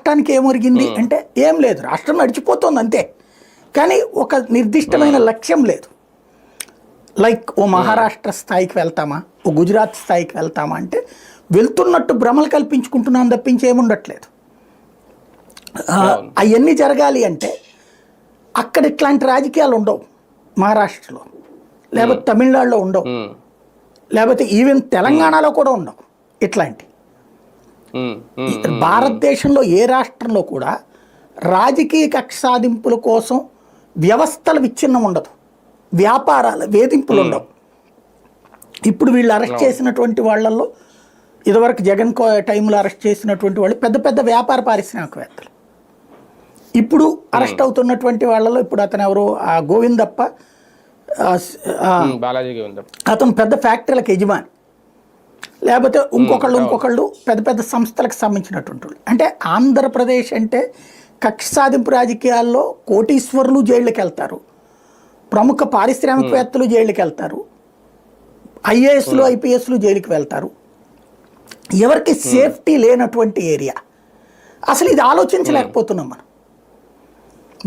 రాష్ట్రానికి ఏమొరిగింది అంటే ఏం లేదు, రాష్ట్రం నడిచిపోతుంది అంతే. కానీ ఒక నిర్దిష్టమైన లక్ష్యం లేదు. లైక్ ఓ మహారాష్ట్ర స్థాయికి వెళ్తామా, ఓ గుజరాత్ స్థాయికి వెళ్తామా అంటే వెళ్తున్నట్టు భ్రమలు కల్పించుకుంటున్నాం తప్పించి ఏముండట్లేదు. అవన్నీ జరగాలి అంటే అక్కడ ఇట్లాంటి రాజకీయాలు ఉండవు. మహారాష్ట్రలో లేకపోతే తమిళనాడులో ఉండవు, లేకపోతే ఈవెన్ తెలంగాణలో కూడా ఉండవు ఇట్లాంటి. భారతదేశంలో ఏ రాష్ట్రంలో కూడా రాజకీయ కక్ష సాధింపుల కోసం వ్యవస్థల విచ్ఛిన్నం ఉండదు, వ్యాపారాల వేధింపులు ఉండవు. ఇప్పుడు వీళ్ళు అరెస్ట్ చేసినటువంటి వాళ్ళల్లో ఇదివరకు జగన్ టైంలో అరెస్ట్ చేసినటువంటి వాళ్ళు పెద్ద పెద్ద వ్యాపార పారిశ్రామికవేత్తలు. ఇప్పుడు అరెస్ట్ అవుతున్నటువంటి వాళ్ళలో ఇప్పుడు అతను ఎవరు, ఆ గోవిందప్ప, అతను పెద్ద ఫ్యాక్టరీలకు యజమాని, లేకపోతే ఇంకొకళ్ళు పెద్ద పెద్ద సంస్థలకు సంబంధించినటువంటి వాళ్ళు. అంటే ఆంధ్రప్రదేశ్ అంటే కక్ష సాధింపు రాజకీయాల్లో కోటీశ్వరులు జైళ్ళకి వెళ్తారు, ప్రముఖ పారిశ్రామికవేత్తలు జైలుకి వెళ్తారు, ఐఏఎస్లు ఐపీఎస్లు జైలుకి వెళ్తారు. ఎవరికి సేఫ్టీ లేనటువంటి ఏరియా. అసలు ఇది ఆలోచించలేకపోతున్నాం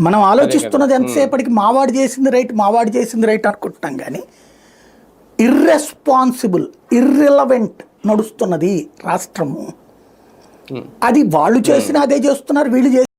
మనం ఆలోచిస్తున్నది ఎంతసేపటికి మావాడు చేసింది రైట్ అనుకుంటున్నాం. కానీ ఇర్రెస్పాన్సిబుల్, ఇర్రిలవెంట్ నడుస్తున్నది రాష్ట్రము. అది వాళ్ళు చేసినా అదే చేస్తున్నారు, వీళ్ళు